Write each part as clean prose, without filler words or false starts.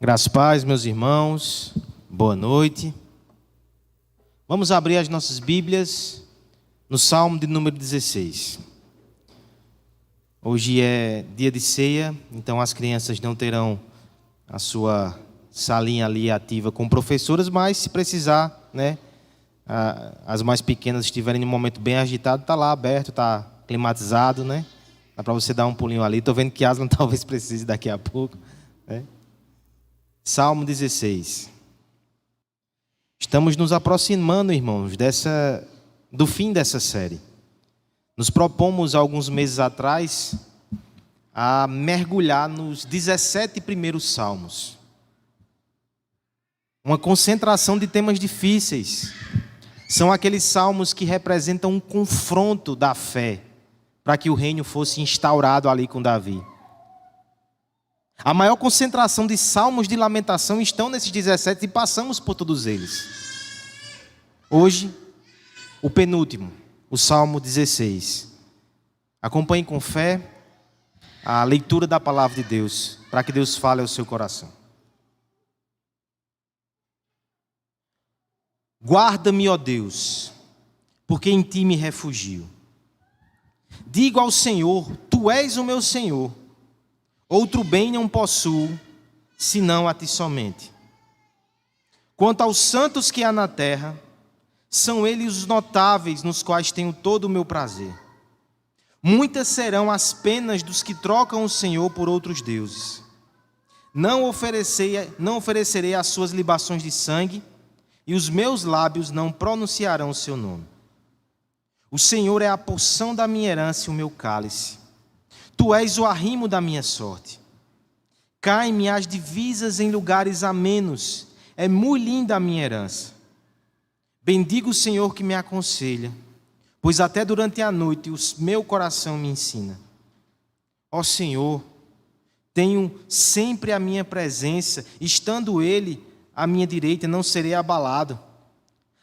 Graças a paz, meus irmãos, boa noite. Vamos abrir as nossas Bíblias no Salmo de número 16. Hoje é dia de ceia, então as crianças não terão a sua salinha ali ativa com professoras, mas se precisar, as mais pequenas estiverem em um momento bem agitado, está lá aberto, está climatizado, Dá para você dar um pulinho ali. Estou vendo que Aslan talvez precise daqui a pouco, Salmo 16. Estamos nos aproximando, irmãos, do fim dessa série. Nos propomos, alguns meses atrás, a mergulhar nos 17 primeiros salmos. Uma concentração de temas difíceis. São aqueles salmos que representam um confronto da fé, para que o reino fosse instaurado ali com Davi. A maior concentração de salmos de lamentação estão nesses 17 e passamos por todos eles. Hoje, o penúltimo, o Salmo 16. Acompanhe com fé a leitura da palavra de Deus, para que Deus fale ao seu coração. Guarda-me, ó Deus, porque em ti me refugio. Digo ao Senhor, tu és o meu Senhor. Outro bem não possuo, senão a ti somente. Quanto aos santos que há na terra, são eles os notáveis nos quais tenho todo o meu prazer. Muitas serão as penas dos que trocam o Senhor por outros deuses. Não oferecerei as suas libações de sangue, e os meus lábios não pronunciarão o seu nome. O Senhor é a porção da minha herança e o meu cálice. Tu és o arrimo da minha sorte. Caem-me as divisas em lugares amenos. É muito linda a minha herança. Bendigo o Senhor que me aconselha, pois até durante a noite o meu coração me ensina. Ó Senhor, tenho sempre a minha presença, estando Ele à minha direita, não serei abalado.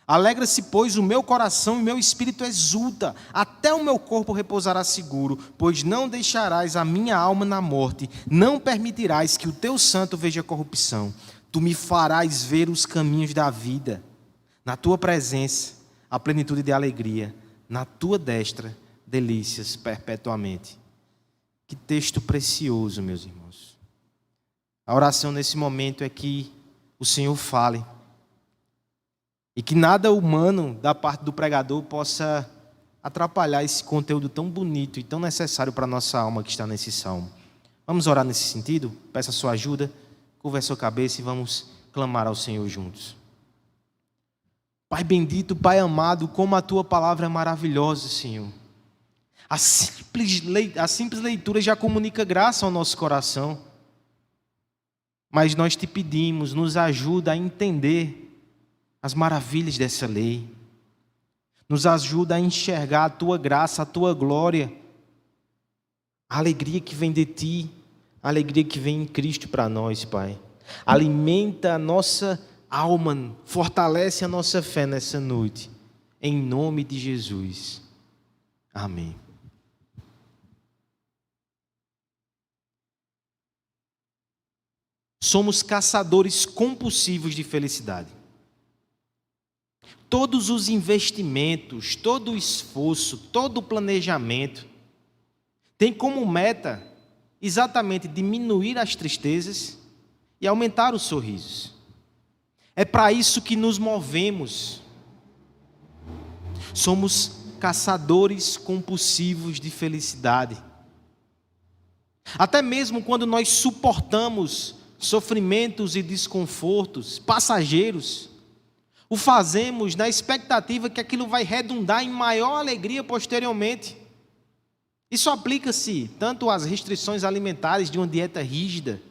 Alegra-se, pois, o meu coração e meu espírito exulta, até o meu corpo repousará seguro, pois não deixarás a minha alma na morte, não permitirás que o teu santo veja corrupção. Tu me farás ver os caminhos da vida. Na tua presença, a plenitude de alegria, na tua destra, delícias perpetuamente. Que texto precioso, meus irmãos. A oração nesse momento é que o Senhor fale. E que nada humano da parte do pregador possa atrapalhar esse conteúdo tão bonito e tão necessário para a nossa alma que está nesse salmo. Vamos orar nesse sentido? Peça a sua ajuda, curva a sua cabeça e vamos clamar ao Senhor juntos. Pai bendito, Pai amado, como a Tua palavra é maravilhosa, Senhor. A simples leitura já comunica graça ao nosso coração. Mas nós te pedimos, nos ajuda a entender as maravilhas dessa lei. Nos ajuda a enxergar a Tua graça, a Tua glória, a alegria que vem de Ti, a alegria que vem em Cristo para nós, Pai. Alimenta a nossa alma, fortalece a nossa fé nessa noite, em nome de Jesus. Amém. Somos caçadores compulsivos de felicidade. Todos os investimentos, todo o esforço, todo o planejamento tem como meta exatamente diminuir as tristezas e aumentar os sorrisos. É para isso que nos movemos. Somos caçadores compulsivos de felicidade. Até mesmo quando nós suportamos sofrimentos e desconfortos passageiros, o fazemos na expectativa que aquilo vai redundar em maior alegria posteriormente. Isso aplica-se tanto às restrições alimentares de uma dieta rígida,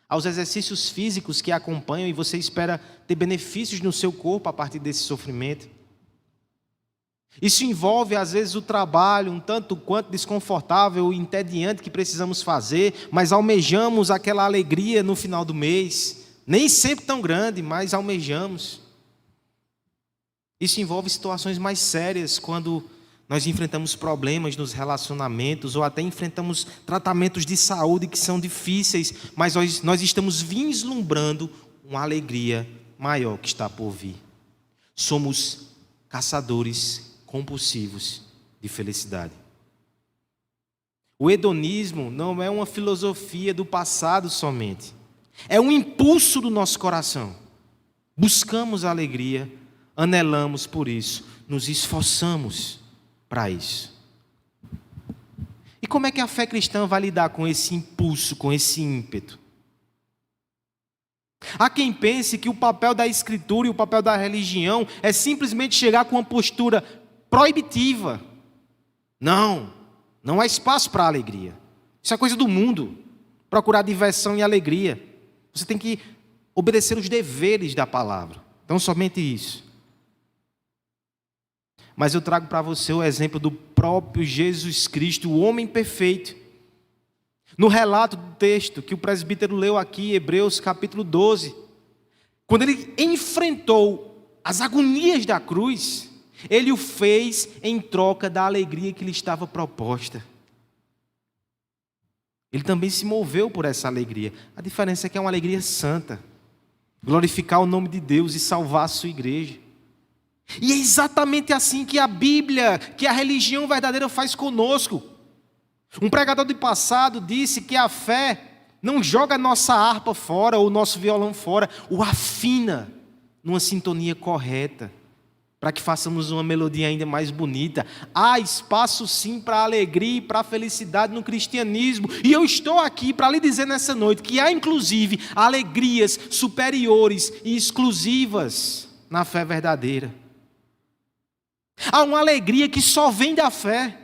aos exercícios físicos que acompanham e você espera ter benefícios no seu corpo a partir desse sofrimento. Isso envolve, às vezes, o trabalho um tanto quanto desconfortável e entediante que precisamos fazer, mas almejamos aquela alegria no final do mês. Nem sempre tão grande, mas almejamos. Isso envolve situações mais sérias, quando Nós enfrentamos problemas nos relacionamentos ou até enfrentamos tratamentos de saúde que são difíceis, mas nós estamos vislumbrando uma alegria maior que está por vir. Somos caçadores compulsivos de felicidade. O hedonismo não é uma filosofia do passado somente. É um impulso do nosso coração. Buscamos a alegria, anelamos por isso, nos esforçamos para isso. E como é que a fé cristã vai lidar com esse impulso, com esse ímpeto? Há quem pense que o papel da Escritura e o papel da religião é simplesmente chegar com uma postura proibitiva. Não há espaço para a alegria. Isso é coisa do mundo. Procurar diversão e alegria. Você tem que obedecer os deveres da palavra. Então, somente isso. Mas eu trago para você o exemplo do próprio Jesus Cristo, o homem perfeito. No relato do texto que o presbítero leu aqui, Hebreus capítulo 12, quando ele enfrentou as agonias da cruz, ele o fez em troca da alegria que lhe estava proposta. Ele também se moveu por essa alegria. A diferença é que é uma alegria santa. Glorificar o nome de Deus e salvar a sua igreja. E é exatamente assim que a Bíblia, que a religião verdadeira faz conosco. Um pregador do passado disse que a fé não joga a nossa harpa fora ou o nosso violão fora, o afina numa sintonia correta, para que façamos uma melodia ainda mais bonita. Há espaço sim para a alegria e para a felicidade no cristianismo. E eu estou aqui para lhe dizer nessa noite que há inclusive alegrias superiores e exclusivas na fé verdadeira. Há uma alegria que só vem da fé.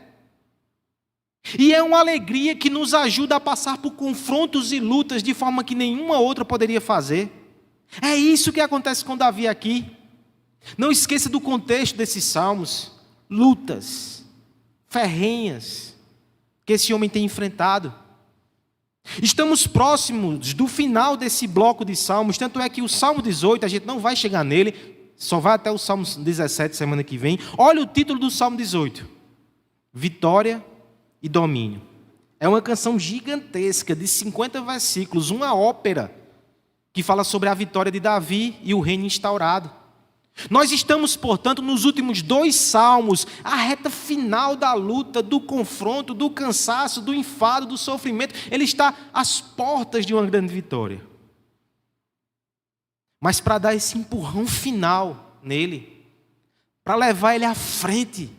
E é uma alegria que nos ajuda a passar por confrontos e lutas de forma que nenhuma outra poderia fazer. É isso que acontece com Davi aqui. Não esqueça do contexto desses salmos. Lutas ferrenhas que esse homem tem enfrentado. Estamos próximos do final desse bloco de salmos. Tanto é que o Salmo 18, a gente não vai chegar nele, só vai até o Salmo 17 semana que vem. Olha o título do Salmo 18. Vitória e domínio. É uma canção gigantesca de 50 versículos, uma ópera que fala sobre a vitória de Davi e o reino instaurado. Nós estamos, portanto, nos últimos 2 salmos, a reta final da luta, do confronto, do cansaço, do enfado, do sofrimento. Ele está às portas de uma grande vitória. Mas para dar esse empurrão final nele, para levar ele à frente,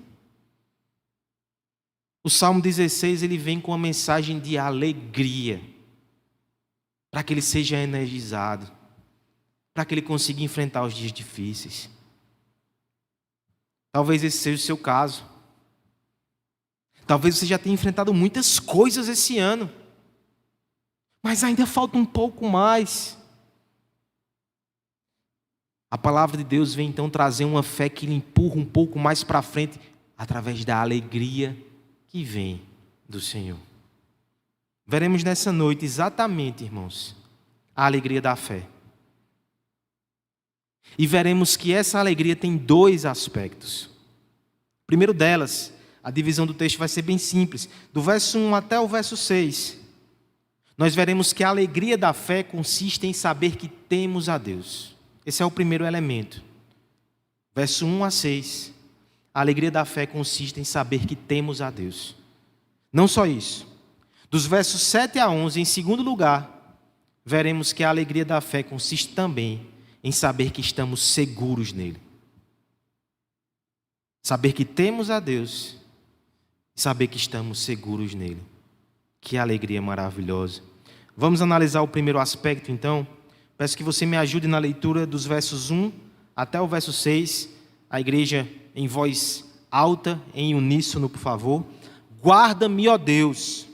o Salmo 16 ele vem com uma mensagem de alegria, para que ele seja energizado, para que ele consiga enfrentar os dias difíceis. Talvez esse seja o seu caso. Talvez você já tenha enfrentado muitas coisas esse ano, mas ainda falta um pouco mais. A palavra de Deus vem então trazer uma fé que lhe empurra um pouco mais para frente, através da alegria que vem do Senhor. Veremos nessa noite exatamente, irmãos, a alegria da fé. E veremos que essa alegria tem 2 aspectos. O primeiro delas, a divisão do texto vai ser bem simples. Do verso 1 até o verso 6, nós veremos que a alegria da fé consiste em saber que temos a Deus. Esse é o primeiro elemento. Verso 1 a 6, a alegria da fé consiste em saber que temos a Deus. Não só isso. Dos versos 7 a 11, em segundo lugar, veremos que a alegria da fé consiste também em saber que estamos seguros nele. Saber que temos a Deus, saber que estamos seguros nele. Que alegria maravilhosa. Vamos analisar o primeiro aspecto, então. Peço que você me ajude na leitura dos versos 1 até o verso 6. A igreja em voz alta, em uníssono, por favor. Guarda-me, ó Deus.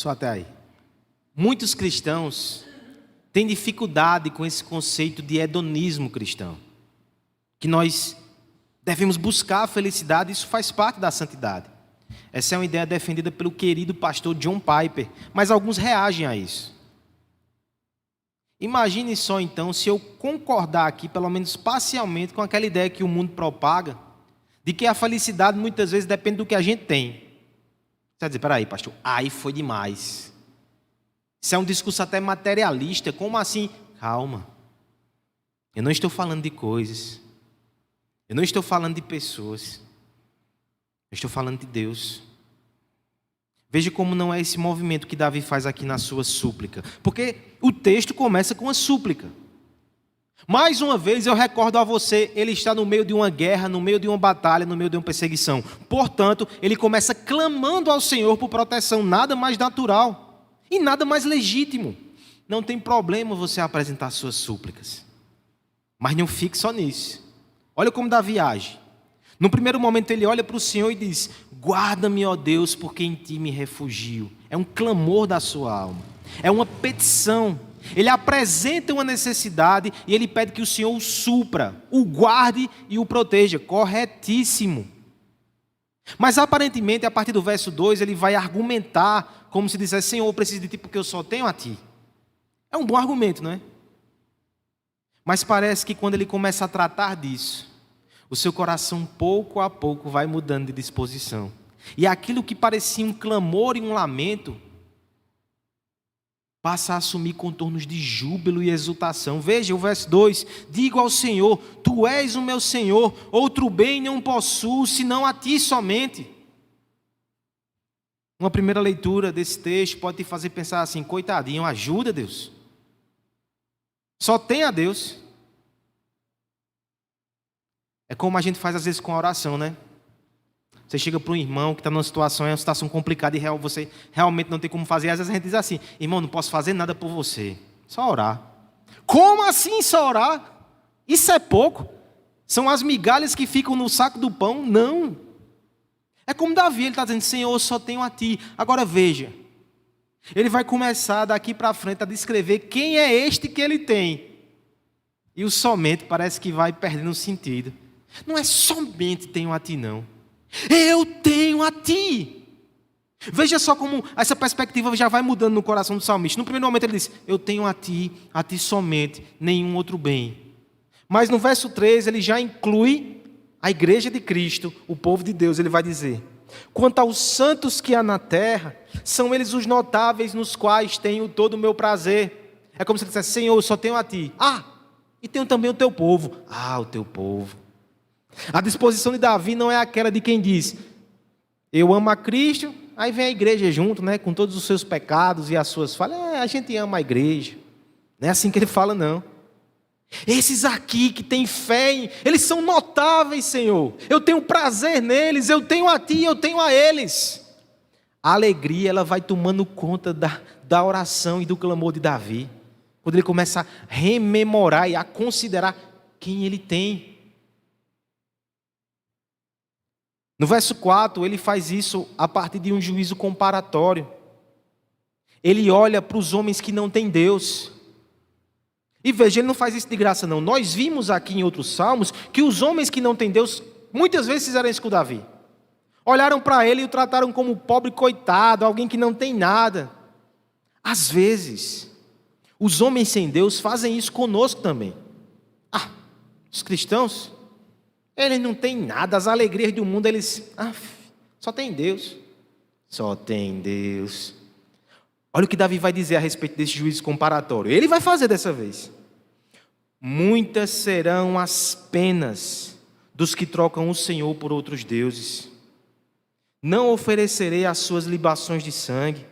Só até aí. Muitos cristãos têm dificuldade com esse conceito de hedonismo cristão. Que nós devemos buscar a felicidade, isso faz parte da santidade. Essa é uma ideia defendida pelo querido pastor John Piper, mas alguns reagem a isso. Imagine só então se eu concordar aqui, pelo menos parcialmente, com aquela ideia que o mundo propaga, de que a felicidade muitas vezes depende do que a gente tem. Você vai dizer, peraí, pastor, aí foi demais. Isso é um discurso até materialista, como assim? Calma, eu não estou falando de coisas, eu não estou falando de pessoas, eu estou falando de Deus. Veja como não é esse movimento que Davi faz aqui na sua súplica. Porque o texto começa com a súplica. Mais uma vez eu recordo a você, ele está no meio de uma guerra, no meio de uma batalha, no meio de uma perseguição. Portanto, ele começa clamando ao Senhor por proteção, nada mais natural e nada mais legítimo. Não tem problema você apresentar suas súplicas. Mas não fique só nisso. Olha como Davi age. No primeiro momento ele olha para o Senhor e diz, guarda-me, ó Deus, porque em ti me refugio. É um clamor da sua alma, é uma petição. Ele apresenta uma necessidade e ele pede que o Senhor o supra, o guarde e o proteja. Corretíssimo. Mas aparentemente, a partir do verso 2, ele vai argumentar como se dissesse, Senhor, eu preciso de ti porque eu só tenho a ti. É um bom argumento, não é? Mas parece que quando ele começa a tratar disso, o seu coração pouco a pouco vai mudando de disposição. E aquilo que parecia um clamor e um lamento, passa a assumir contornos de júbilo e exultação. Veja o verso 2, digo ao Senhor, tu és o meu Senhor, outro bem não possuo, senão a ti somente. Uma primeira leitura desse texto pode te fazer pensar assim, coitadinho, ajuda Deus. Só tem a Deus. É como a gente faz às vezes com a oração, né? Você chega para um irmão que está numa situação, é uma situação complicada e você realmente não tem como fazer. Às vezes a gente diz assim, irmão, não posso fazer nada por você, só orar. Como assim só orar? Isso é pouco? São as migalhas que ficam no saco do pão? Não. É como Davi, ele está dizendo, Senhor, eu só tenho a ti. Agora veja, ele vai começar daqui para frente a descrever quem é este que ele tem. E o somente parece que vai perdendo sentido. Não é somente tenho a ti, não. Eu tenho a ti. Veja só como essa perspectiva já vai mudando no coração do salmista. No primeiro momento ele diz, eu tenho a ti somente, nenhum outro bem. Mas no verso 3 ele já inclui a igreja de Cristo, o povo de Deus. Ele vai dizer, quanto aos santos que há na terra, são eles os notáveis nos quais tenho todo o meu prazer. É como se ele dissesse, Senhor, eu só tenho a ti. E tenho também o teu povo. O teu povo. A disposição de Davi não é aquela de quem diz, eu amo a Cristo, aí vem a igreja junto, né, com todos os seus pecados e as suas falhas. A gente ama a igreja. Não é assim que ele fala, não. Esses aqui que têm fé, eles são notáveis, Senhor. Eu tenho prazer neles, eu tenho a ti, eu tenho a eles. A alegria, ela vai tomando conta da oração e do clamor de Davi. Quando ele começa a rememorar e a considerar quem ele tem. No verso 4, ele faz isso a partir de um juízo comparatório. Ele olha para os homens que não têm Deus. E veja, ele não faz isso de graça não. Nós vimos aqui em outros salmos que os homens que não têm Deus, muitas vezes fizeram isso com Davi. Olharam para ele e o trataram como pobre coitado, alguém que não tem nada. Às vezes, os homens sem Deus fazem isso conosco também. Os cristãos, eles não têm nada, as alegrias do mundo, eles... só tem Deus. Só tem Deus. Olha o que Davi vai dizer a respeito desse juízo comparatório. Ele vai fazer dessa vez. Muitas serão as penas dos que trocam o Senhor por outros deuses. Não oferecerei as suas libações de sangue,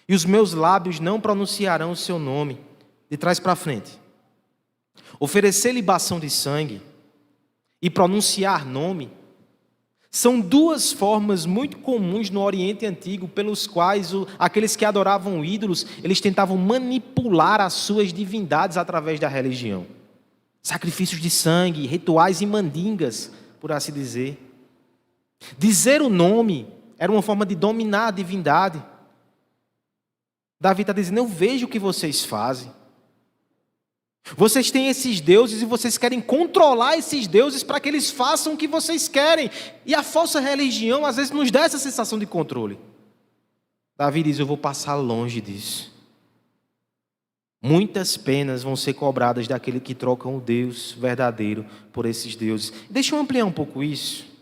e os meus lábios não pronunciarão o seu nome. De trás para frente. Oferecer libação de sangue e pronunciar nome são duas formas muito comuns no Oriente Antigo, pelos quais aqueles que adoravam ídolos, eles tentavam manipular as suas divindades através da religião. Sacrifícios de sangue, rituais e mandingas, por assim dizer. Dizer o nome era uma forma de dominar a divindade. Davi está dizendo: eu vejo o que vocês fazem. Vocês têm esses deuses e vocês querem controlar esses deuses para que eles façam o que vocês querem. E a falsa religião às vezes nos dá essa sensação de controle. Davi diz: eu vou passar longe disso. Muitas penas vão ser cobradas daquele que trocam o Deus verdadeiro por esses deuses. Deixa eu ampliar um pouco isso.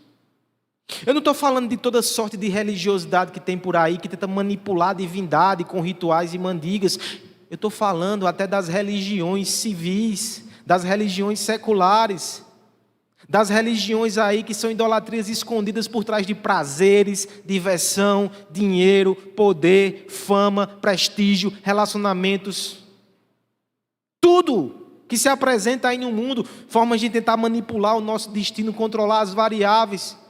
Eu não estou falando de toda sorte de religiosidade que tem por aí, que tenta manipular a divindade com rituais e mandigas. Eu estou falando até das religiões civis, das religiões seculares, das religiões aí que são idolatrias escondidas por trás de prazeres, diversão, dinheiro, poder, fama, prestígio, relacionamentos. Tudo que se apresenta aí no mundo, formas de tentar manipular o nosso destino, controlar as variáveis.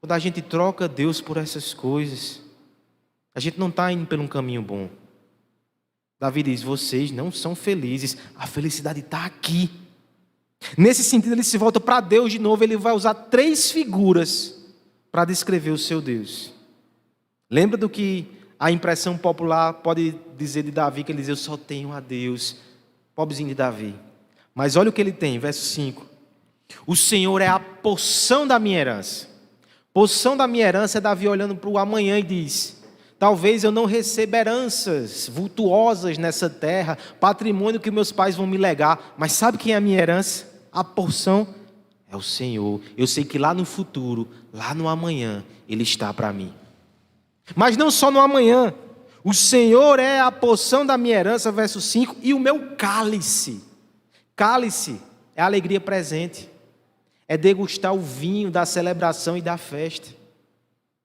Quando a gente troca Deus por essas coisas, a gente não está indo por um caminho bom. Davi diz: vocês não são felizes, a felicidade está aqui. Nesse sentido, ele se volta para Deus de novo. Ele vai usar 3 figuras para descrever o seu Deus. Lembra do que a impressão popular pode dizer de Davi, que ele diz: eu só tenho a Deus. Pobrezinho de Davi. Mas olha o que ele tem, verso 5. O Senhor é a porção da minha herança. Porção da minha herança é Davi olhando para o amanhã e diz: talvez eu não receba heranças vultuosas nessa terra, patrimônio que meus pais vão me legar, mas sabe quem é a minha herança? A porção é o Senhor. Eu sei que lá no futuro, lá no amanhã, Ele está para mim. Mas não só no amanhã. O Senhor é a porção da minha herança, verso 5, e o meu cálice. Cálice é a alegria presente. É degustar o vinho da celebração e da festa.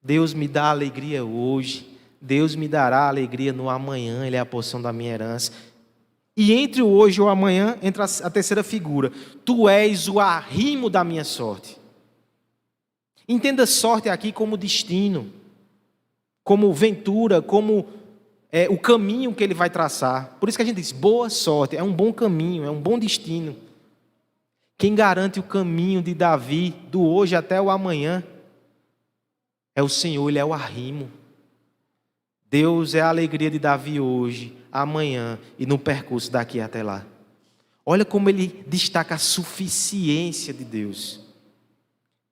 Deus me dá alegria hoje. Deus me dará alegria no amanhã. Ele é a porção da minha herança. E entre o hoje e o amanhã, entra a terceira figura. Tu és o arrimo da minha sorte. Entenda sorte aqui como destino, como ventura, como o caminho que ele vai traçar. Por isso que a gente diz: boa sorte, é um bom caminho, é um bom destino. Quem garante o caminho de Davi, do hoje até o amanhã, é o Senhor. Ele é o arrimo. Deus é a alegria de Davi hoje, amanhã e no percurso daqui até lá. Olha como ele destaca a suficiência de Deus.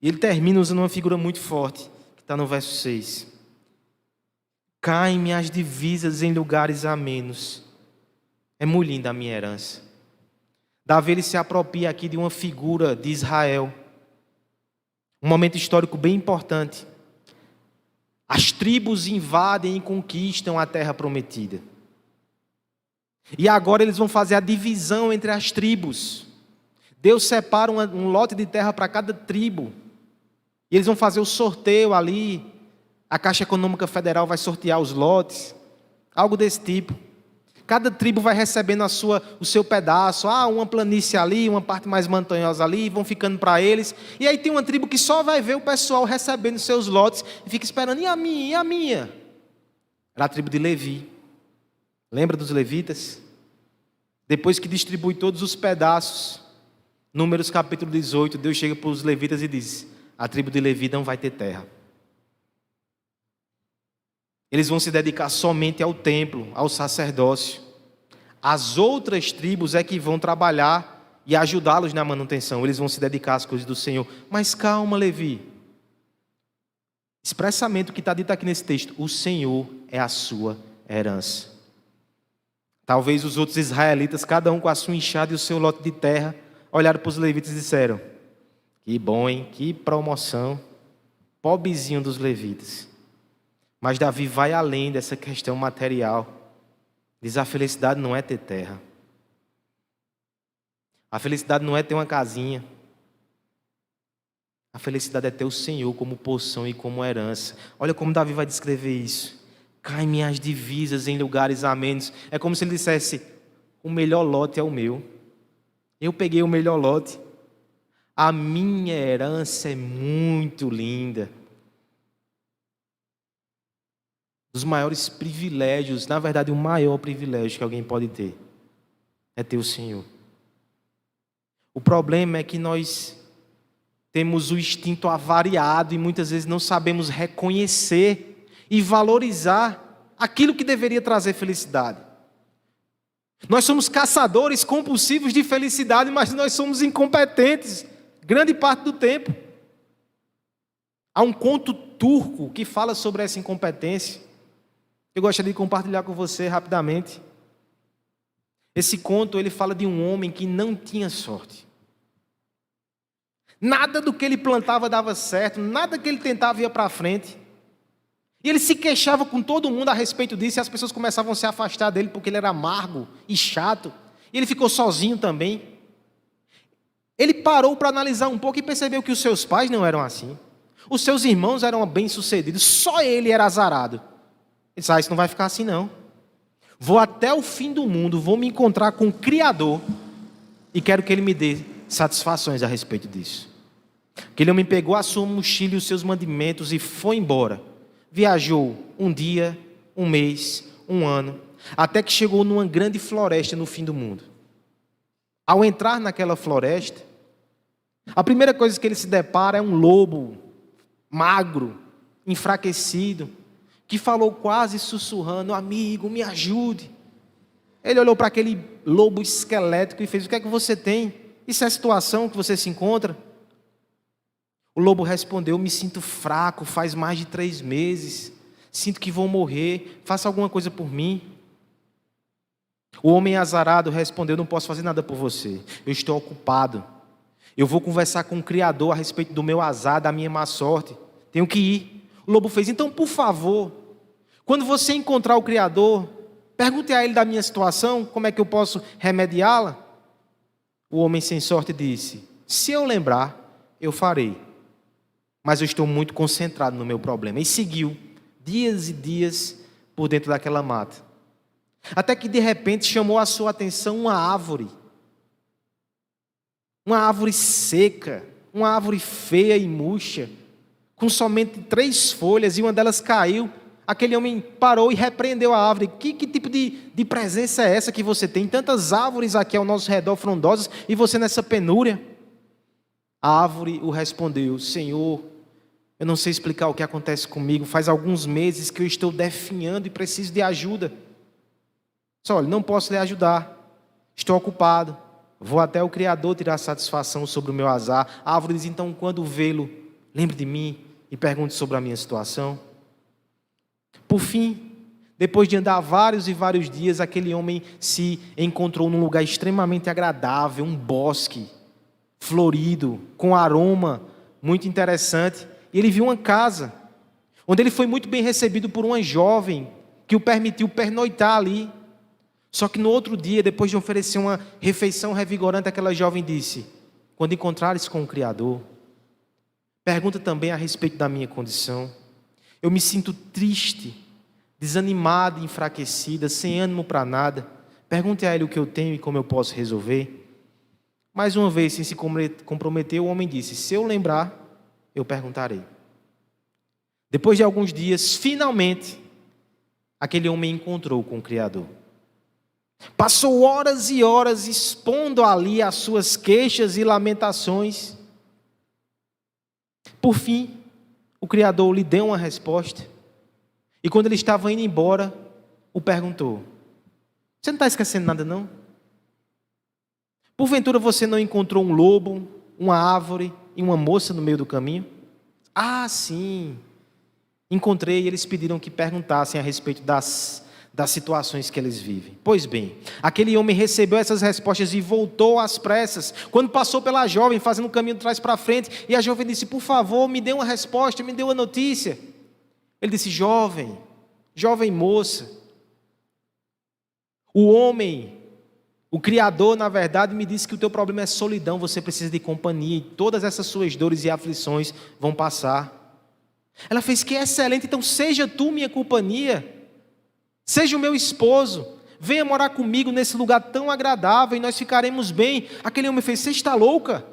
E ele termina usando uma figura muito forte, que está no verso 6. Caem-me as divisas em lugares amenos. É muito linda a minha herança. Davi ele se apropria aqui de uma figura de Israel. Um momento histórico bem importante. As tribos invadem e conquistam a terra prometida. E agora eles vão fazer a divisão entre as tribos. Deus separa um lote de terra para cada tribo. E eles vão fazer o sorteio ali. A Caixa Econômica Federal vai sortear os lotes. Algo desse tipo. Cada tribo vai recebendo o seu pedaço. Uma planície ali, uma parte mais montanhosa ali, vão ficando para eles. E aí tem uma tribo que só vai ver o pessoal recebendo seus lotes e fica esperando: e a minha? E a minha? Era a tribo de Levi. Lembra dos levitas? Depois que distribui todos os pedaços, Números capítulo 18, Deus chega para os levitas e diz: a tribo de Levi não vai ter terra. Eles vão se dedicar somente ao templo, ao sacerdócio. As outras tribos é que vão trabalhar e ajudá-los na manutenção. Eles vão se dedicar às coisas do Senhor. Mas calma, Levi. Expressamente o que está dito aqui nesse texto: o Senhor é a sua herança. Talvez os outros israelitas, cada um com a sua enxada e o seu lote de terra, olharam para os levitas e disseram: que bom, hein? Que promoção. Pobrezinho dos levitas. Mas Davi vai além dessa questão material. Diz: a felicidade não é ter terra. A felicidade não é ter uma casinha. A felicidade é ter o Senhor como porção e como herança. Olha como Davi vai descrever isso. Caem-me as divisas em lugares amenos. É como se ele dissesse: o melhor lote é o meu. Eu peguei o melhor lote. A minha herança é muito linda. Dos maiores privilégios, na verdade o maior privilégio que alguém pode ter é ter o Senhor. O problema é que nós temos o instinto avariado e muitas vezes não sabemos reconhecer e valorizar aquilo que deveria trazer felicidade. Nós somos caçadores compulsivos de felicidade, mas nós somos incompetentes grande parte do tempo. Há um conto turco que fala sobre essa incompetência. Eu gostaria de compartilhar com você rapidamente. Esse conto, ele fala de um homem que não tinha sorte. Nada do que ele plantava dava certo, nada que ele tentava ia para frente. E ele se queixava com todo mundo a respeito disso, e as pessoas começavam a se afastar dele porque ele era amargo e chato. E ele ficou sozinho também. Ele parou para analisar um pouco e percebeu que os seus pais não eram assim. Os seus irmãos eram bem-sucedidos, só ele era azarado. Ele disse, isso não vai ficar assim não. Vou até o fim do mundo, vou me encontrar com o Criador e quero que Ele me dê satisfações a respeito disso. Aquele homem pegou a sua mochila e os seus mantimentos e foi embora. Viajou um dia, um mês, um ano, até que chegou numa grande floresta no fim do mundo. Ao entrar naquela floresta, a primeira coisa que ele se depara é um lobo magro, enfraquecido, que falou quase sussurrando, amigo, me ajude. Ele olhou para aquele lobo esquelético e fez, o que é que você tem? Isso é a situação que você se encontra? O lobo respondeu, me sinto fraco, faz mais de 3 meses, sinto que vou morrer, faça alguma coisa por mim. O homem azarado respondeu, não posso fazer nada por você, eu estou ocupado. Eu vou conversar com o Criador a respeito do meu azar, da minha má sorte, tenho que ir. O lobo fez, então por favor, quando você encontrar o Criador, pergunte a Ele da minha situação, como é que eu posso remediá-la? O homem sem sorte disse, se eu lembrar, eu farei. Mas eu estou muito concentrado no meu problema. E seguiu dias e dias por dentro daquela mata. Até que de repente chamou a sua atenção uma árvore. Uma árvore seca, uma árvore feia e murcha, com somente 3 folhas e uma delas caiu. Aquele homem parou e repreendeu a árvore. Que tipo de presença é essa que você tem? Tantas árvores aqui ao nosso redor frondosas e você nessa penúria? A árvore o respondeu, Senhor, eu não sei explicar o que acontece comigo. Faz alguns meses que eu estou definhando e preciso de ajuda. Só, olha, não posso lhe ajudar. Estou ocupado. Vou até o Criador tirar satisfação sobre o meu azar. A árvore diz, então, quando vê-lo, lembre de mim e pergunte sobre a minha situação. Por fim, depois de andar vários e vários dias, aquele homem se encontrou num lugar extremamente agradável, um bosque florido, com aroma muito interessante. E ele viu uma casa, onde ele foi muito bem recebido por uma jovem, que o permitiu pernoitar ali. Só que no outro dia, depois de oferecer uma refeição revigorante, aquela jovem disse, quando encontrares com o Criador, pergunta também a respeito da minha condição. Eu me sinto triste, desanimada, enfraquecida, sem ânimo para nada. Pergunte a Ele o que eu tenho e como eu posso resolver. Mais uma vez, sem se comprometer, o homem disse, se eu lembrar, eu perguntarei. Depois de alguns dias, finalmente, aquele homem encontrou com o Criador. Passou horas e horas expondo ali as suas queixas e lamentações. Por fim, o Criador lhe deu uma resposta. E quando ele estava indo embora, o perguntou, você não está esquecendo nada não? Porventura você não encontrou um lobo, uma árvore e uma moça no meio do caminho? Ah, sim, encontrei, e eles pediram que perguntassem a respeito das situações que eles vivem. Pois bem, aquele homem recebeu essas respostas e voltou às pressas. Quando passou pela jovem, fazendo o caminho de trás para frente, e a jovem disse, por favor, me dê uma resposta, me dê uma notícia. Ele disse, jovem moça, o homem, o Criador, na verdade, me disse que o teu problema é solidão, você precisa de companhia, e todas essas suas dores e aflições vão passar. Ela fez, que excelente, então seja tu minha companhia, seja o meu esposo, venha morar comigo nesse lugar tão agradável e nós ficaremos bem. Aquele homem fez, você está louca?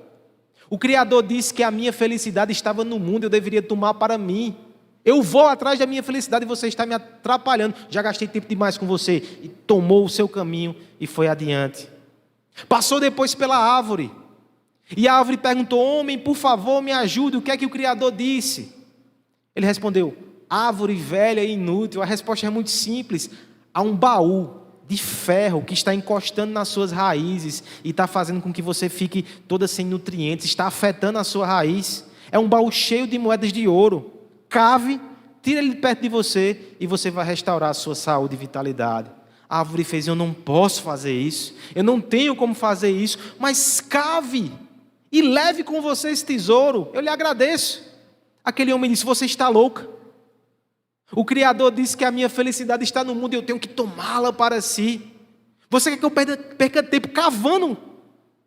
O Criador disse que a minha felicidade estava no mundo, eu deveria tomar para mim. Eu vou atrás da minha felicidade e você está me atrapalhando. Já gastei tempo demais com você. E tomou o seu caminho e foi adiante. Passou depois pela árvore. E a árvore perguntou, homem, por favor, me ajude. O que é que o Criador disse? Ele respondeu, árvore velha e inútil? A resposta é muito simples. Há um baú de ferro que está encostando nas suas raízes e está fazendo com que você fique toda sem nutrientes, está afetando a sua raiz. É um baú cheio de moedas de ouro. Cave, tira ele de perto de você e você vai restaurar a sua saúde e vitalidade. A árvore fez: eu não posso fazer isso, eu não tenho como fazer isso, mas cave e leve com você esse tesouro, eu lhe agradeço. Aquele homem disse: você está louca. O Criador disse que a minha felicidade está no mundo e eu tenho que tomá-la para si. Você quer que eu perca tempo cavando?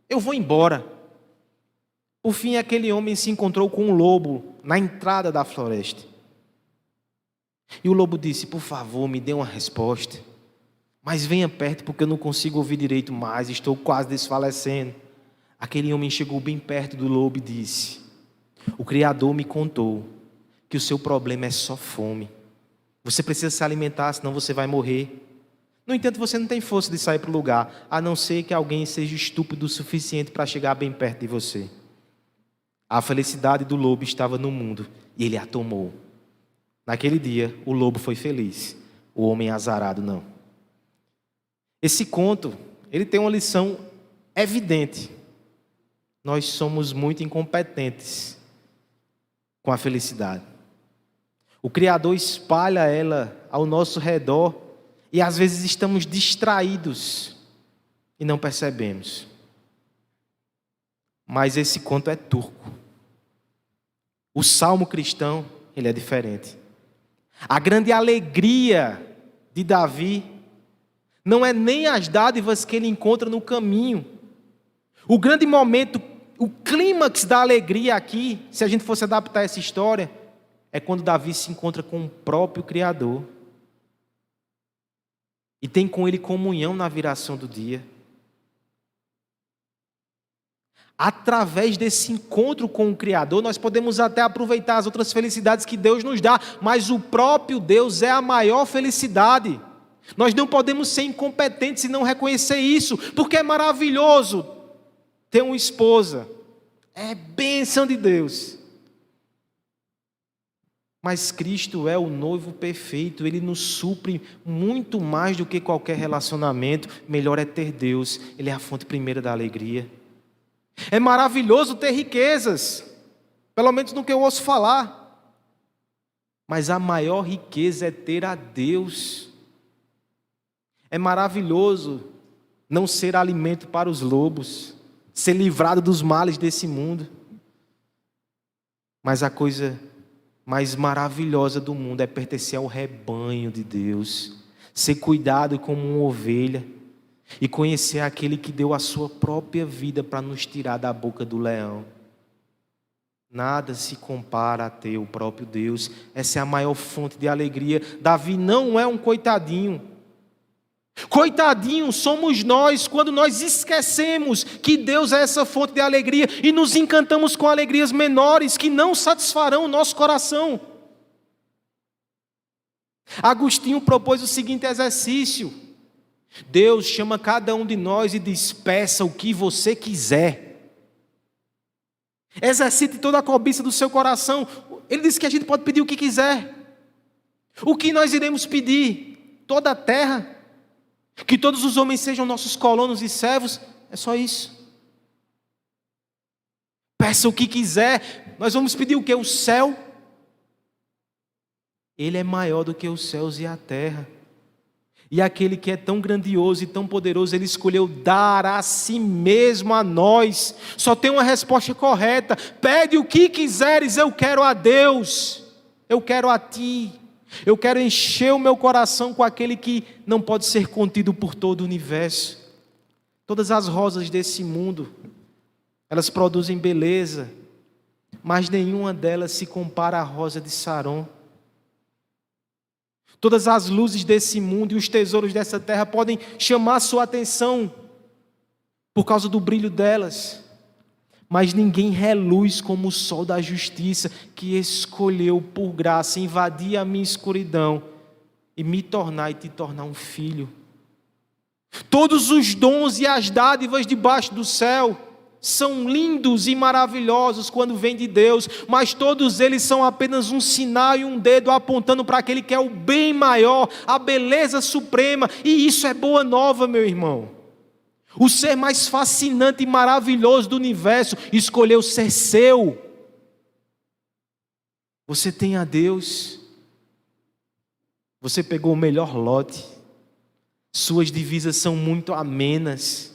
Eu vou embora. Por fim, aquele homem se encontrou com um lobo na entrada da floresta. E o lobo disse: por favor, me dê uma resposta, mas venha perto porque eu não consigo ouvir direito mais, estou quase desfalecendo. Aquele homem chegou bem perto do lobo e disse: o Criador me contou que o seu problema é só fome. Você precisa se alimentar, senão você vai morrer. No entanto, você não tem força de sair para o lugar, a não ser que alguém seja estúpido o suficiente para chegar bem perto de você. A felicidade do lobo estava no mundo e ele a tomou. Naquele dia, o lobo foi feliz, o homem azarado não. Esse conto, ele tem uma lição evidente. Nós somos muito incompetentes com a felicidade. O Criador espalha ela ao nosso redor e às vezes estamos distraídos e não percebemos. Mas esse conto é turco. O salmo cristão, ele é diferente. A grande alegria de Davi não é nem as dádivas que ele encontra no caminho. O grande momento, o clímax da alegria aqui, se a gente fosse adaptar essa história, é quando Davi se encontra com o próprio Criador e tem com ele comunhão na viração do dia. Através desse encontro com o Criador, nós podemos até aproveitar as outras felicidades que Deus nos dá, mas o próprio Deus é a maior felicidade. Nós não podemos ser incompetentes e não reconhecer isso, porque é maravilhoso ter uma esposa, é bênção de Deus. Mas Cristo é o noivo perfeito, Ele nos supre muito mais do que qualquer relacionamento. Melhor é ter Deus, Ele é a fonte primeira da alegria. É maravilhoso ter riquezas, pelo menos no que eu ouço falar. Mas a maior riqueza é ter a Deus. É maravilhoso não ser alimento para os lobos, ser livrado dos males desse mundo. Mas a coisa mais maravilhosa do mundo é pertencer ao rebanho de Deus, ser cuidado como uma ovelha e conhecer aquele que deu a sua própria vida para nos tirar da boca do leão. Nada se compara a ter o próprio Deus. Essa é a maior fonte de alegria. Davi não é um coitadinho. Coitadinho somos nós quando nós esquecemos que Deus é essa fonte de alegria e nos encantamos com alegrias menores que não satisfarão o nosso coração. Agostinho propôs o seguinte exercício: Deus chama cada um de nós e diz: peça o que você quiser. Exercite toda a cobiça do seu coração. Ele disse que a gente pode pedir o que quiser. O que nós iremos pedir? Toda a terra? Que todos os homens sejam nossos colonos e servos? É só isso. Peça o que quiser. Nós vamos pedir o quê? O céu? Ele é maior do que os céus e a terra. E aquele que é tão grandioso e tão poderoso, Ele escolheu dar a si mesmo a nós. Só tem uma resposta correta: pede o que quiseres. Eu quero a Deus, eu quero a Ti. Eu quero encher o meu coração com aquele que não pode ser contido por todo o universo. Todas as rosas desse mundo, elas produzem beleza, mas nenhuma delas se compara à rosa de Saron. Todas as luzes desse mundo e os tesouros dessa terra podem chamar sua atenção por causa do brilho delas, mas ninguém reluz como o sol da justiça, que escolheu por graça invadir a minha escuridão e me tornar e te tornar um filho. Todos os dons e as dádivas debaixo do céu são lindos e maravilhosos quando vêm de Deus, mas todos eles são apenas um sinal e um dedo apontando para aquele que é o bem maior, a beleza suprema, e isso é boa nova, meu irmão. O ser mais fascinante e maravilhoso do universo escolheu ser seu. Você tem a Deus, você pegou o melhor lote, suas divisas são muito amenas,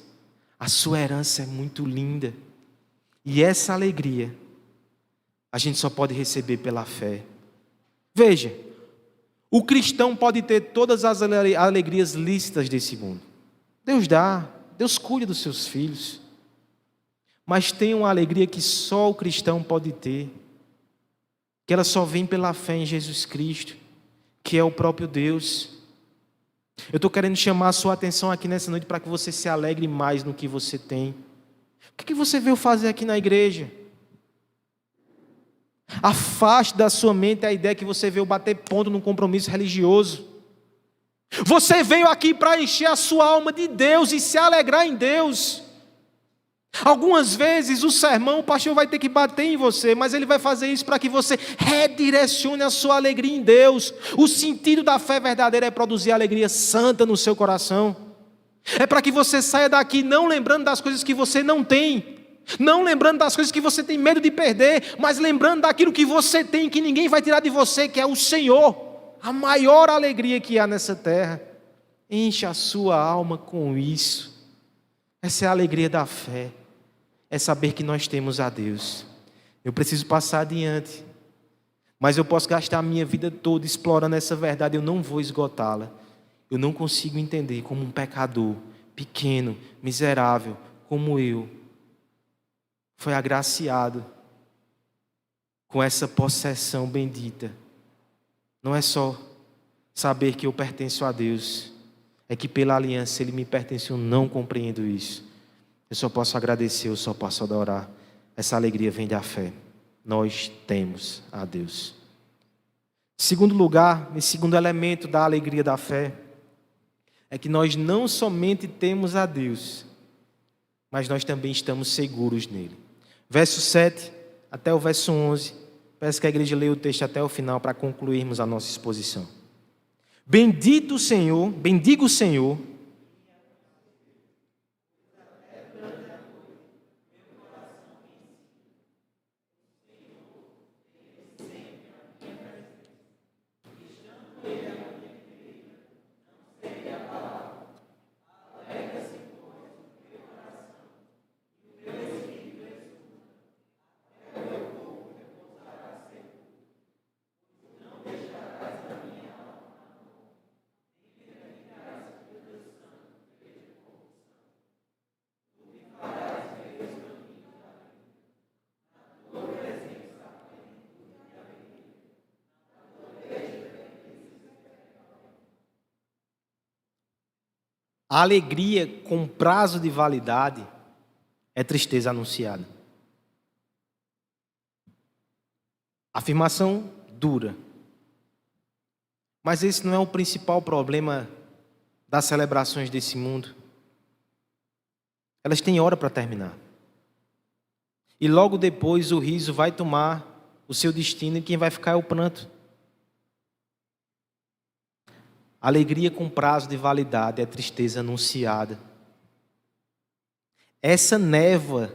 a sua herança é muito linda, e essa alegria a gente só pode receber pela fé. Veja, o cristão pode ter todas as alegrias lícitas desse mundo. Deus dá, Deus cuida dos seus filhos, mas tem uma alegria que só o cristão pode ter, que ela só vem pela fé em Jesus Cristo, que é o próprio Deus. Eu estou querendo chamar a sua atenção aqui nessa noite para que você se alegre mais no que você tem. O que você veio fazer aqui na igreja? Afaste da sua mente a ideia que você veio bater ponto num compromisso religioso. Você veio aqui para encher a sua alma de Deus e se alegrar em Deus. Algumas vezes o sermão, o pastor vai ter que bater em você, mas ele vai fazer isso para que você redirecione a sua alegria em Deus. O sentido da fé verdadeira é produzir alegria santa no seu coração. É para que você saia daqui não lembrando das coisas que você não tem, não lembrando das coisas que você tem medo de perder, mas lembrando daquilo que você tem, que ninguém vai tirar de você, que é o Senhor, a maior alegria que há nessa terra. Enche a sua alma com isso. Essa é a alegria da fé, é saber que nós temos a Deus. Eu preciso passar adiante, mas eu posso gastar a minha vida toda explorando essa verdade, eu não vou esgotá-la. Eu não consigo entender como um pecador, pequeno, miserável, como eu, foi agraciado com essa possessão bendita. Não é só saber que eu pertenço a Deus, é que pela aliança Ele me pertence. Eu não compreendo isso. Eu só posso agradecer, eu só posso adorar. Essa alegria vem da fé. Nós temos a Deus. Segundo lugar, e segundo elemento da alegria da fé, é que nós não somente temos a Deus, mas nós também estamos seguros nele. Verso 7 até o verso 11. Peço que a igreja leia o texto até o final para concluirmos a nossa exposição. Bendito o Senhor, bendiga o Senhor, a alegria com prazo de validade é tristeza anunciada. Afirmação dura. Mas esse não é o principal problema das celebrações desse mundo. Elas têm hora para terminar. E logo depois o riso vai tomar o seu destino e quem vai ficar é o pranto. Alegria com prazo de validade é tristeza anunciada. Essa névoa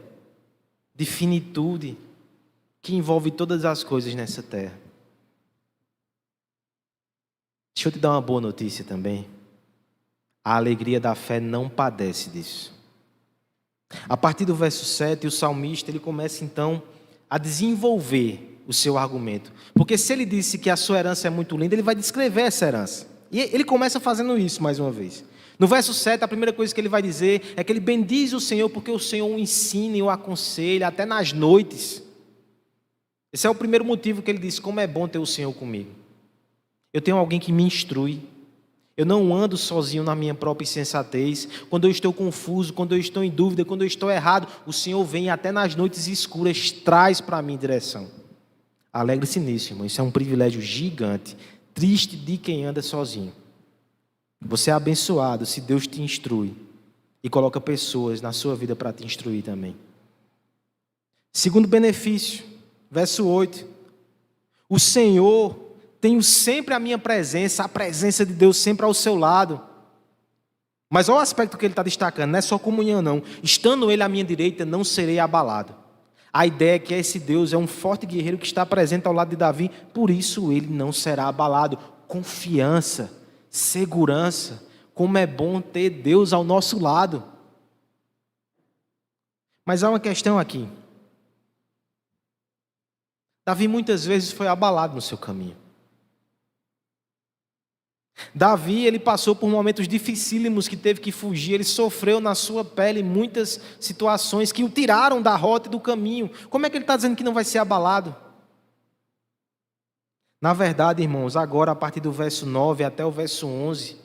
de finitude que envolve todas as coisas nessa terra. Deixa eu te dar uma boa notícia também. A alegria da fé não padece disso. A partir do verso 7, o salmista ele começa então a desenvolver o seu argumento. Porque se ele disse que a sua herança é muito linda, ele vai descrever essa herança. E ele começa fazendo isso mais uma vez. No verso 7, a primeira coisa que ele vai dizer é que ele bendiz o Senhor porque o Senhor o ensina e o aconselha até nas noites. Esse é o primeiro motivo que ele diz: como é bom ter o Senhor comigo. Eu tenho alguém que me instrui. Eu não ando sozinho na minha própria insensatez. Quando eu estou confuso, quando eu estou em dúvida, quando eu estou errado, o Senhor vem até nas noites escuras, traz para mim direção. Alegre-se nisso, irmão. Isso é um privilégio gigante. Triste de quem anda sozinho. Você é abençoado se Deus te instrui e coloca pessoas na sua vida para te instruir também. Segundo benefício, verso 8. O Senhor, tenho sempre a minha presença, a presença de Deus sempre ao seu lado. Mas olha o aspecto que ele está destacando, não é só comunhão não. Estando ele à minha direita, não serei abalado. A ideia é que esse Deus é um forte guerreiro que está presente ao lado de Davi, por isso ele não será abalado. Confiança, segurança, como é bom ter Deus ao nosso lado. Mas há uma questão aqui. Davi muitas vezes foi abalado no seu caminho. Davi, ele passou por momentos dificílimos que teve que fugir, ele sofreu na sua pele muitas situações que o tiraram da rota e do caminho. Como é que ele está dizendo que não vai ser abalado? Na verdade, irmãos, agora a partir do verso 9 até o verso 11,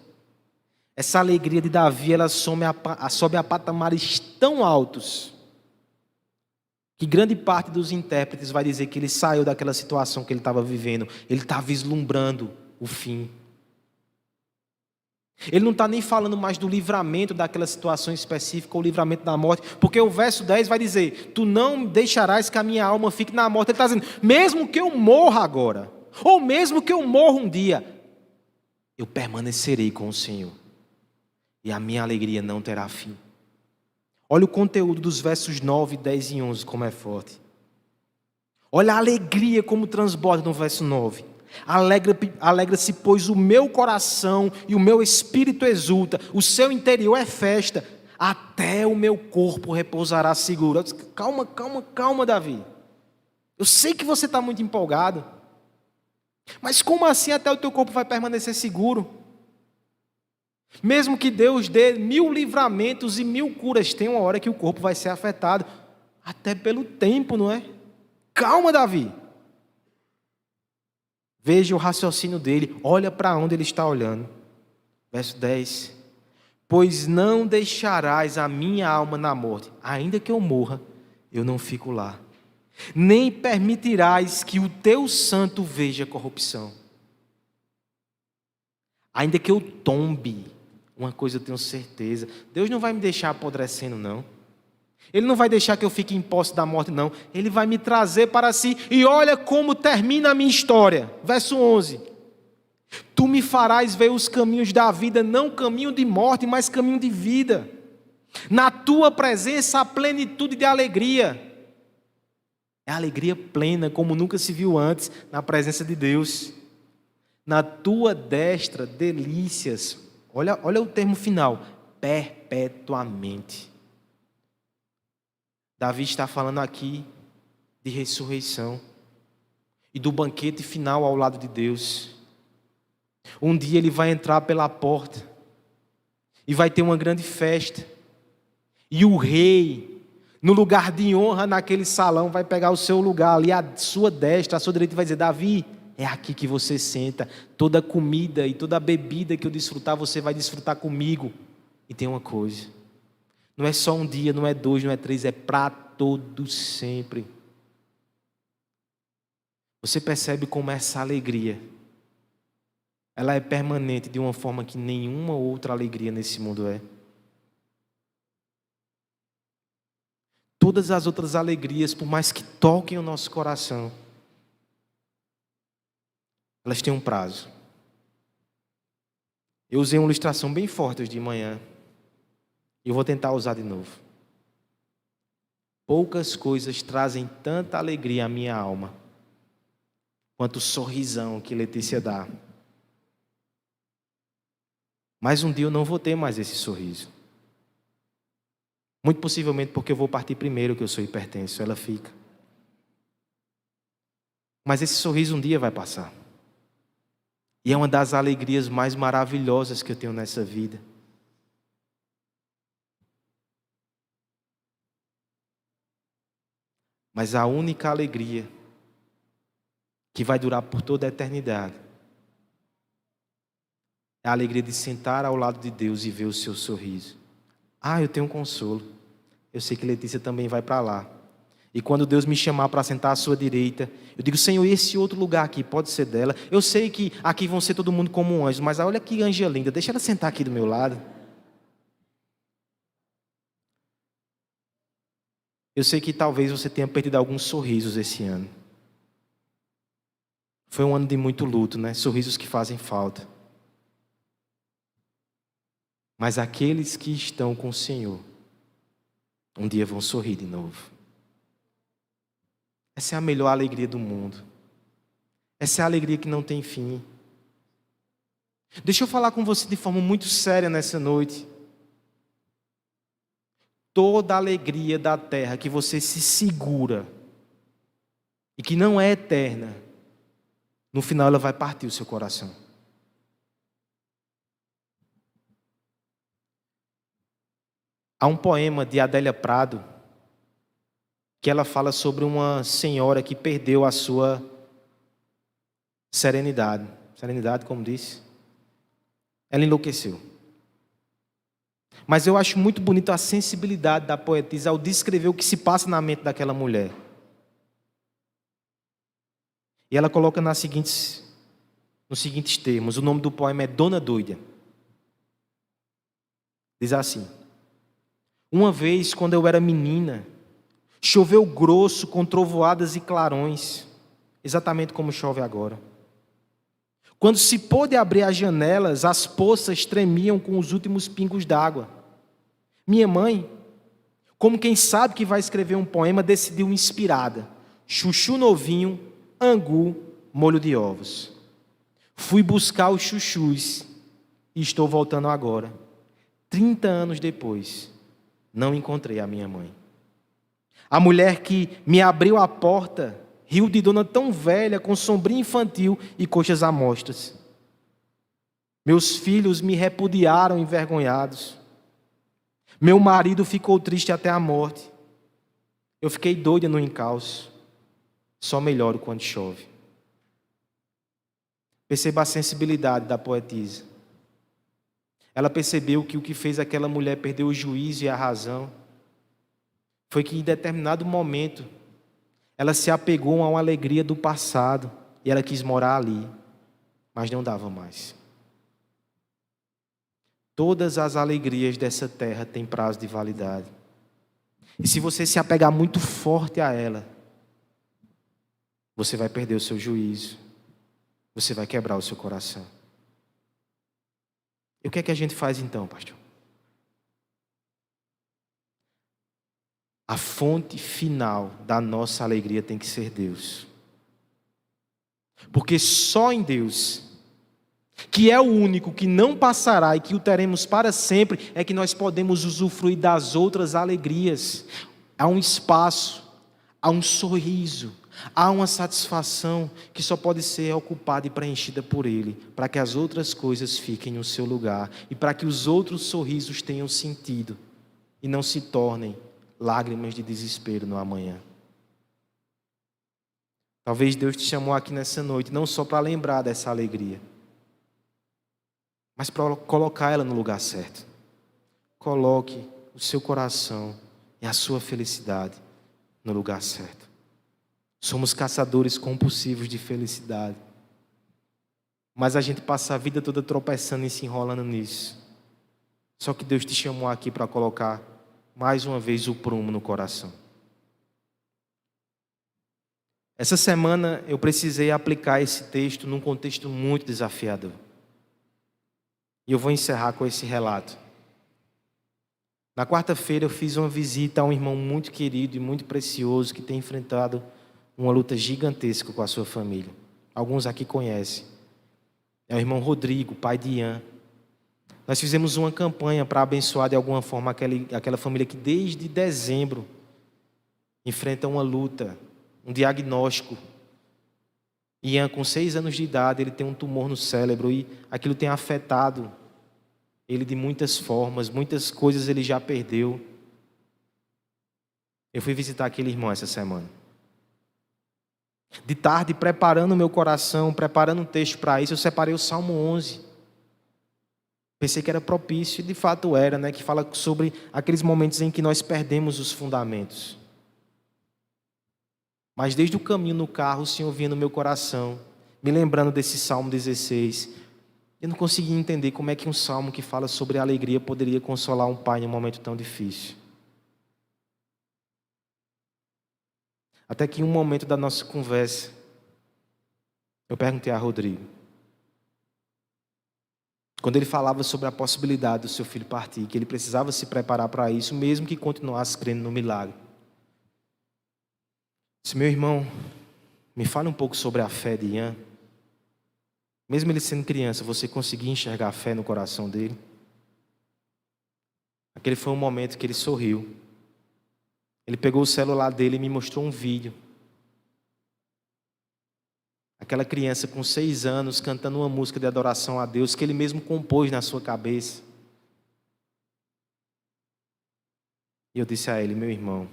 essa alegria de Davi, ela sobe a patamares tão altos, que grande parte dos intérpretes vai dizer que ele saiu daquela situação que ele estava vivendo, ele está vislumbrando o fim. Ele não está nem falando mais do livramento daquela situação específica, ou o livramento da morte, porque o verso 10 vai dizer, tu não deixarás que a minha alma fique na morte. Ele está dizendo, mesmo que eu morra agora, ou mesmo que eu morra um dia, eu permanecerei com o Senhor, e a minha alegria não terá fim. Olha o conteúdo dos versos 9, 10 e 11, como é forte. Olha a alegria como transborda no verso 9. Alegra-se, pois o meu coração e o meu espírito exulta, o seu interior é festa, até o meu corpo repousará seguro. Eu disse, calma, Davi. Eu sei que você está muito empolgado, mas como assim até o teu corpo vai permanecer seguro? Mesmo que Deus dê 1000 livramentos e 1000 curas, tem uma hora que o corpo vai ser afetado, até pelo tempo, não é? Calma, Davi. Veja o raciocínio dele, olha para onde ele está olhando. Verso 10. Pois não deixarás a minha alma na morte, ainda que eu morra, eu não fico lá. Nem permitirás que o teu santo veja corrupção. Ainda que eu tombe, uma coisa eu tenho certeza, Deus não vai me deixar apodrecendo, não. Ele não vai deixar que eu fique em posse da morte, não. Ele vai me trazer para si. E olha como termina a minha história. Verso 11. Tu me farás ver os caminhos da vida, não caminho de morte, mas caminho de vida. Na tua presença há plenitude de alegria. É alegria plena, como nunca se viu antes, na presença de Deus. Na tua destra, delícias. Olha o termo final. Perpetuamente. Davi está falando aqui de ressurreição e do banquete final ao lado de Deus. Um dia ele vai entrar pela porta e vai ter uma grande festa. E o rei, no lugar de honra naquele salão, vai pegar o seu lugar ali, à sua destra, à sua direita, e vai dizer, Davi, é aqui que você senta. Toda a comida e toda a bebida que eu desfrutar, você vai desfrutar comigo. E tem uma coisa. Não é só um dia, não é 2, não é 3, é para todo sempre. Você percebe como essa alegria, ela é permanente de uma forma que nenhuma outra alegria nesse mundo é. Todas as outras alegrias, por mais que toquem o nosso coração, elas têm um prazo. Eu usei uma ilustração bem forte hoje de manhã. E eu vou tentar usar de novo. Poucas coisas trazem tanta alegria à minha alma quanto o sorrisão que Letícia dá. Mas um dia eu não vou ter mais esse sorriso. Muito possivelmente porque eu vou partir primeiro, que eu sou hipertenso, ela fica. Mas esse sorriso um dia vai passar. E é uma das alegrias mais maravilhosas que eu tenho nessa vida. Mas a única alegria que vai durar por toda a eternidade é a alegria de sentar ao lado de Deus e ver o seu sorriso. Ah, eu tenho um consolo. Eu sei que Letícia também vai para lá. E quando Deus me chamar para sentar à sua direita, eu digo, Senhor, esse outro lugar aqui pode ser dela. Eu sei que aqui vão ser todo mundo como um anjo, mas olha que anja linda, deixa ela sentar aqui do meu lado. Eu sei que talvez você tenha perdido alguns sorrisos esse ano. Foi um ano de muito luto, né? Sorrisos que fazem falta. Mas aqueles que estão com o Senhor, um dia vão sorrir de novo. Essa é a melhor alegria do mundo. Essa é a alegria que não tem fim. Deixa eu falar com você de forma muito séria nessa noite. Toda a alegria da terra que você se segura e que não é eterna, no final ela vai partir o seu coração. Há um poema de Adélia Prado que ela fala sobre uma senhora que perdeu a sua serenidade. Serenidade, como disse. Ela enlouqueceu. Mas eu acho muito bonito a sensibilidade da poetisa ao descrever o que se passa na mente daquela mulher. E ela coloca nos seguintes termos. O nome do poema é Dona Doida. Diz assim: uma vez, quando eu era menina, choveu grosso com trovoadas e clarões, exatamente como chove agora. Quando se pôde abrir as janelas, as poças tremiam com os últimos pingos d'água. Minha mãe, como quem sabe que vai escrever um poema, decidiu inspirada: chuchu novinho, angu, molho de ovos. Fui buscar os chuchus e estou voltando agora. 30 anos depois, não encontrei a minha mãe. A mulher que me abriu a porta riu de dona tão velha, com sombrinha infantil e coxas à mostras. Meus filhos me repudiaram envergonhados. Meu marido ficou triste até a morte. Eu fiquei doida no encalço. Só melhoro quando chove. Perceba a sensibilidade da poetisa. Ela percebeu que o que fez aquela mulher perder o juízo e a razão foi que em determinado momento ela se apegou a uma alegria do passado e ela quis morar ali, mas não dava mais. Todas as alegrias dessa terra têm prazo de validade. E se você se apegar muito forte a ela, você vai perder o seu juízo, você vai quebrar o seu coração. E o que é que a gente faz então, pastor? A fonte final da nossa alegria tem que ser Deus. Porque só em Deus, que é o único que não passará e que o teremos para sempre, é que nós podemos usufruir das outras alegrias. Há um espaço, há um sorriso, há uma satisfação que só pode ser ocupada e preenchida por Ele, para que as outras coisas fiquem no seu lugar e para que os outros sorrisos tenham sentido e não se tornem lágrimas de desespero no amanhã. Talvez Deus te chamou aqui nessa noite não só para lembrar dessa alegria, mas para colocar ela no lugar certo. Coloque o seu coração e a sua felicidade no lugar certo. Somos caçadores compulsivos de felicidade, mas a gente passa a vida toda tropeçando e se enrolando nisso. Só que Deus te chamou aqui para colocar mais uma vez o prumo no coração. Essa semana eu precisei aplicar esse texto num contexto muito desafiador. E eu vou encerrar com esse relato. Na quarta-feira eu fiz uma visita a um irmão muito querido e muito precioso que tem enfrentado uma luta gigantesca com a sua família. Alguns aqui conhecem. É o irmão Rodrigo, pai de Ian. Nós fizemos uma campanha para abençoar de alguma forma aquela família que desde dezembro enfrenta uma luta, um diagnóstico. Ian, com 6 anos de idade, ele tem um tumor no cérebro e aquilo tem afetado ele de muitas formas, muitas coisas ele já perdeu. Eu fui visitar aquele irmão essa semana. De tarde, preparando o meu coração, preparando um texto para isso, eu separei o Salmo 11. Pensei que era propício, e de fato era, né? Que fala sobre aqueles momentos em que nós perdemos os fundamentos. Mas desde o caminho no carro, o Senhor vinha no meu coração, me lembrando desse Salmo 16. Eu não conseguia entender como é que um salmo que fala sobre a alegria poderia consolar um pai em um momento tão difícil. Até que em um momento da nossa conversa, eu perguntei a Rodrigo, quando ele falava sobre a possibilidade do seu filho partir, que ele precisava se preparar para isso, mesmo que continuasse crendo no milagre. Disse: meu irmão, me fale um pouco sobre a fé de Ian. Mesmo ele sendo criança, você conseguia enxergar a fé no coração dele? Aquele foi um momento que ele sorriu. Ele pegou o celular dele e me mostrou um vídeo. Aquela criança com 6 anos cantando uma música de adoração a Deus que ele mesmo compôs na sua cabeça. E eu disse a ele: meu irmão,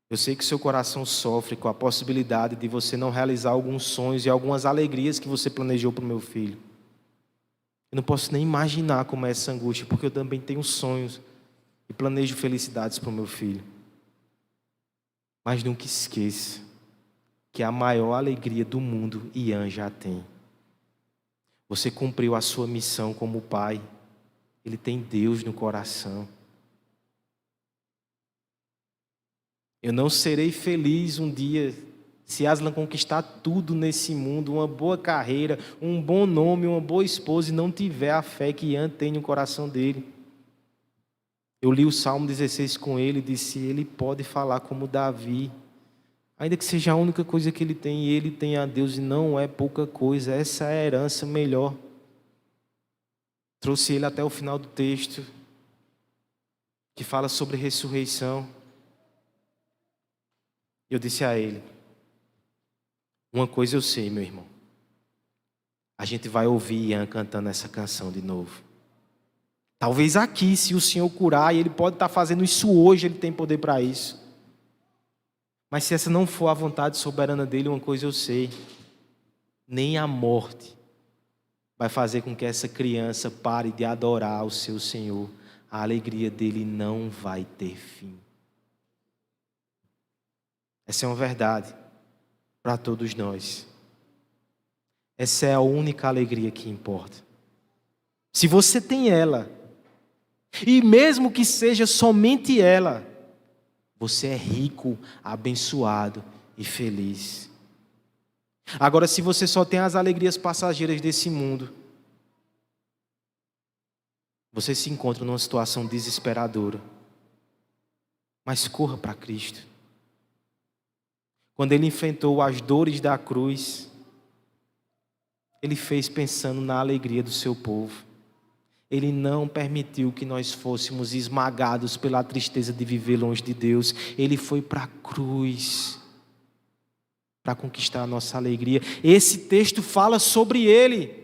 eu sei que o seu coração sofre com a possibilidade de você não realizar alguns sonhos e algumas alegrias que você planejou para o meu filho. Eu não posso nem imaginar como é essa angústia, porque eu também tenho sonhos e planejo felicidades para o meu filho. Mas nunca esqueça que a maior alegria do mundo Ian já tem. Você cumpriu a sua missão como pai. Ele tem Deus no coração. Eu não serei feliz um dia se Aslan conquistar tudo nesse mundo, uma boa carreira, um bom nome, uma boa esposa, e não tiver a fé que Ian tem no coração dele. Eu li o Salmo 16 com ele e disse: ele pode falar como Davi, ainda que seja a única coisa que ele tem, e ele tem a Deus, e não é pouca coisa, essa é a herança melhor. Trouxe ele até o final do texto, que fala sobre ressurreição. Eu disse a ele: uma coisa eu sei, meu irmão, a gente vai ouvir Ian cantando essa canção de novo. Talvez aqui, se o Senhor curar, e Ele pode estar fazendo isso hoje, Ele tem poder para isso. Mas se essa não for a vontade soberana dEle, uma coisa eu sei: nem a morte vai fazer com que essa criança pare de adorar o seu Senhor. A alegria dele não vai ter fim. Essa é uma verdade para todos nós. Essa é a única alegria que importa. Se você tem ela, e mesmo que seja somente ela, você é rico, abençoado e feliz. Agora, se você só tem as alegrias passageiras desse mundo, você se encontra numa situação desesperadora. Mas corra para Cristo. Quando ele enfrentou as dores da cruz, ele fez pensando na alegria do seu povo. Ele não permitiu que nós fôssemos esmagados pela tristeza de viver longe de Deus. Ele foi para a cruz para conquistar a nossa alegria. Esse texto fala sobre ele.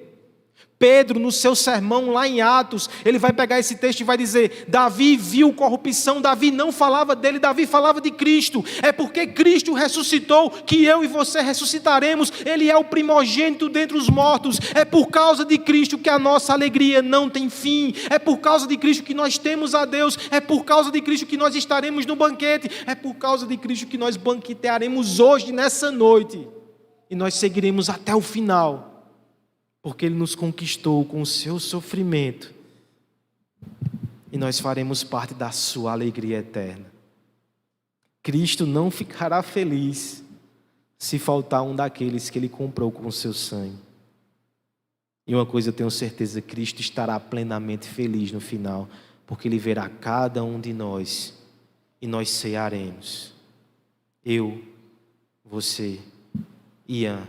Pedro, no seu sermão lá em Atos, ele vai pegar esse texto e vai dizer: Davi viu corrupção. Davi não falava dele, Davi falava de Cristo. É porque Cristo ressuscitou que eu e você ressuscitaremos. Ele é o primogênito dentre os mortos. É por causa de Cristo que a nossa alegria não tem fim. É por causa de Cristo que nós temos a Deus. É por causa de Cristo que nós estaremos no banquete. É por causa de Cristo que nós banquetearemos hoje, nessa noite. E nós seguiremos até o final. Porque Ele nos conquistou com o seu sofrimento. E nós faremos parte da sua alegria eterna. Cristo não ficará feliz se faltar um daqueles que Ele comprou com o seu sangue. E uma coisa eu tenho certeza: Cristo estará plenamente feliz no final. Porque Ele verá cada um de nós e nós cearemos. Eu, você, Ian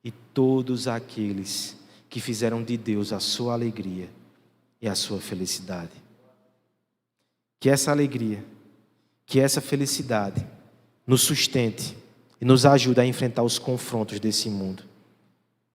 e todos aqueles que fizeram de Deus a sua alegria e a sua felicidade. Que essa alegria, que essa felicidade nos sustente e nos ajude a enfrentar os confrontos desse mundo.